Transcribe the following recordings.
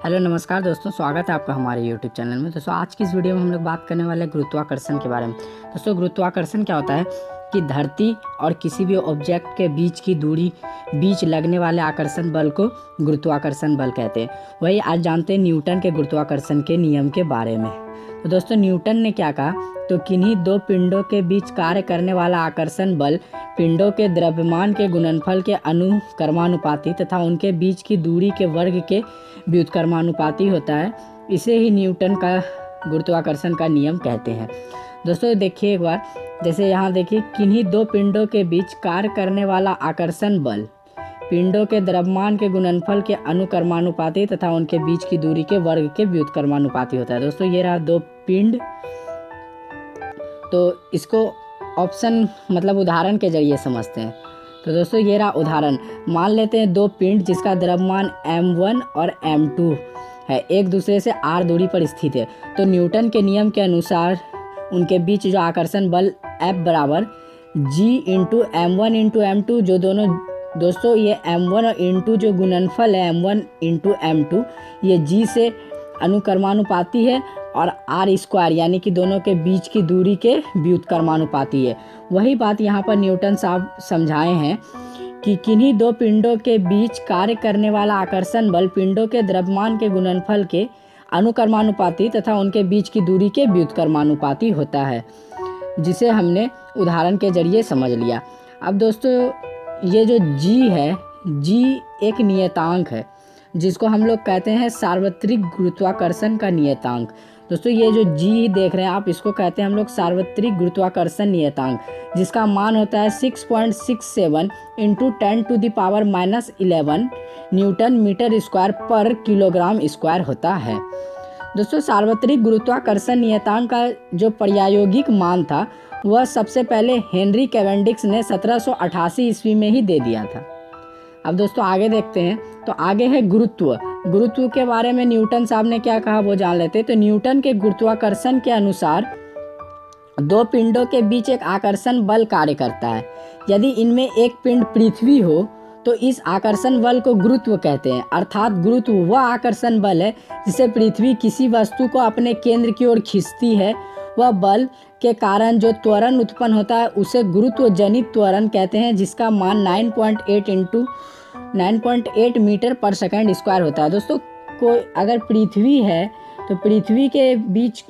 Hello नमस्कार दोस्तों, स्वागत है आपका हमारे YouTube चैनल में। दोस्तों आज की इस वीडियो में हम लोग बात करने वाले हैं गुरुत्वाकर्षण के बारे में। दोस्तों गुरुत्वाकर्षण क्या होता है कि धरती और किसी भी ऑब्जेक्ट के बीच की दूरी बीच लगने वाले आकर्षण बल को गुरुत्वाकर्षण बल कहते हैं। वही आज जानते हैं न्यूटन के गुरुत्वाकर्षण के नियम के बारे में। तो दोस्तों न्यूटन ने क्या कहा, तो किन्हीं दो पिंडों के बीच कार्य करने वाला आकर्षण बल पिंडों के द्रव्यमान के गुणनफल के अनुक्रमानुपाती तथा उनके बीच की दूरी के वर्ग के व्युत्क्रमानुपाती होता है। इसे ही न्यूटन का गुरुत्वाकर्षण का नियम कहते हैं। दोस्तों देखिए एक बार, जैसे यहाँ देखिए, किन्हीं दो पिंडों के बीच कार्य करने वाला आकर्षण बल पिंडों के द्रव्यमान के गुणनफल के अनुक्रमानुपाती तथा उनके बीच की दूरी के वर्ग के व्युत्क्रमानुपाती होता है। दोस्तों ये रहा दो पिंड, तो इसको ऑप्शन मतलब उदाहरण के जरिए समझते हैं। तो दोस्तों ये रहा उदाहरण, मान लेते हैं दो पिंड जिसका द्रव्यमान m1 और m2 है, एक दूसरे से r दूरी पर स्थित है। तो न्यूटन के नियम के अनुसार उनके बीच जो आकर्षण बल F बराबर g into m1 into m2, जो दोनों दोस्तों ये m1 और इंटू जो गुणनफल है m1 इंटू m2 ये g से अनुक्रमानुपाती है और r स्क्वायर यानी कि दोनों के बीच की दूरी के व्युत्क्रमानुपाती है। वही बात यहाँ पर न्यूटन साहब समझाए हैं कि किन्हीं दो पिंडों के बीच कार्य करने वाला आकर्षण बल पिंडों के द्रव्यमान के गुणनफल के अनुक्रमानुपाती तथा उनके बीच की दूरी के व्युत्क्रमानुपाती होता है, जिसे हमने उदाहरण के जरिए समझ लिया। अब दोस्तों ये जो g है, g एक नियतांक है जिसको हम लोग कहते हैं सार्वत्रिक गुरुत्वाकर्षण का नियतांक। दोस्तों ये जो g देख रहे हैं आप, इसको कहते हैं हम लोग सार्वत्रिक गुरुत्वाकर्षण नियतांक, जिसका मान होता है 6.67 इंटू 10⁻⁻11 न्यूटन मीटर स्क्वायर पर किलोग्राम स्क्वायर होता है। दोस्तों सार्वत्रिक गुरुत्वाकर्षण नियतांक का जो प्रायोगिक मान था वह सबसे पहले हेनरी कैवेंडिश ने 1788 ईस्वी में ही दे दिया था। अब दोस्तों आगे देखते हैं, तो आगे है गुरुत्व के बारे में न्यूटन साहब ने क्या कहा वो जान लेते हैं। तो न्यूटन के गुरुत्वाकर्षण के अनुसार दो पिंडों के बीच एक आकर्षण बल कार्य करता है। यदि इनमें एक पिंड पृथ्वी हो तो इस आकर्षण बल को गुरुत्व कहते हैं। अर्थात गुरुत्व वह आकर्षण बल है जिसे पृथ्वी किसी वस्तु को अपने केंद्र की ओर खींचती है। वह बल के कारण जो त्वरण उत्पन्न होता है उसे गुरुत्व जनित त्वरण कहते हैं, जिसका मान 9.8 इंटू 9.8 मीटर पर सेकंड स्क्वायर होता है। दोस्तों कोई अगर पृथ्वी है तो पृथ्वी के बीच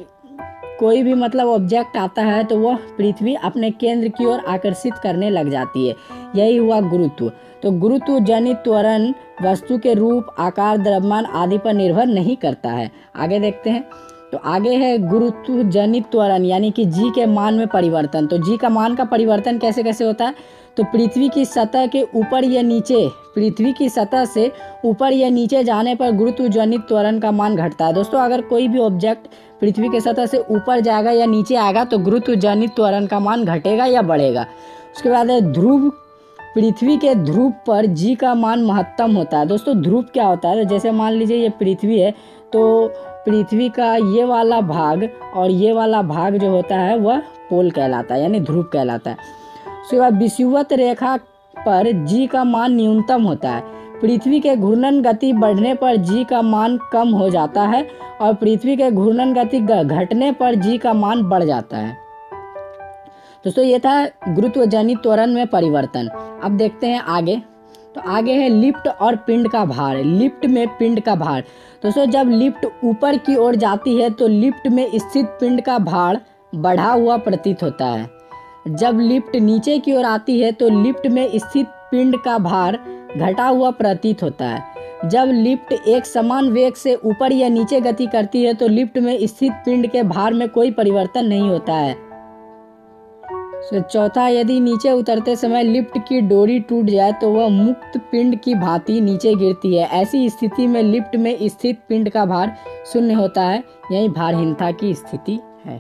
कोई भी मतलब ऑब्जेक्ट आता है तो वह पृथ्वी अपने केंद्र की ओर आकर्षित करने लग जाती है, यही हुआ गुरुत्व। तो गुरुत्व जनित त्वरण वस्तु के रूप, आकार, द्रव्यमान आदि पर निर्भर नहीं करता है। आगे देखते हैं, तो आगे है गुरुत्व जनित त्वरण यानी कि g के मान में परिवर्तन। तो g का मान का परिवर्तन कैसे कैसे होता है, तो पृथ्वी की सतह के ऊपर या नीचे, पृथ्वी की सतह से ऊपर या नीचे जाने पर गुरुत्व जनित त्वरण का मान घटता है। दोस्तों अगर कोई भी ऑब्जेक्ट पृथ्वी की सतह से ऊपर जाएगा या नीचे आएगा तो गुरुत्व जनित त्वरण का मान घटेगा या बढ़ेगा। उसके बाद है ध्रुव, पृथ्वी के ध्रुव पर g का मान महत्तम होता है। दोस्तों ध्रुव क्या होता है, जैसे मान लीजिए ये पृथ्वी है तो पृथ्वी का ये वाला भाग और ये वाला भाग जो होता है वह पोल कहलाता है यानी ध्रुव कहलाता है। उसके बाद विषुवत रेखा पर g का मान न्यूनतम होता है। पृथ्वी के घूर्णन गति बढ़ने पर g का मान कम हो जाता है और पृथ्वी के घूर्णन गति घटने पर g का मान बढ़ जाता है। दोस्तों ये था गुरुत्व जनित त्वरण में परिवर्तन। अब देखते हैं आगे, तो आगे है लिफ्ट और पिंड का भार। लिफ्ट में पिंड का भार। दोस्तों जब लिफ्ट ऊपर की ओर जाती है तो लिफ्ट में स्थित पिंड का भार बढ़ा हुआ प्रतीत होता है। जब लिफ्ट नीचे की ओर आती है तो लिफ्ट में स्थित पिंड का भार घटा हुआ प्रतीत होता है। जब लिफ्ट एक समान वेग से ऊपर या नीचे गति करती है तो लिफ्ट में स्थित पिंड के भार में कोई परिवर्तन नहीं होता है। चौथा, यदि नीचे उतरते समय लिफ्ट की डोरी टूट जाए तो वह मुक्त पिंड की भांति नीचे गिरती है। ऐसी स्थिति में लिफ्ट में स्थित पिंड का भार शून्य होता है, यही भारहीनता की स्थिति है।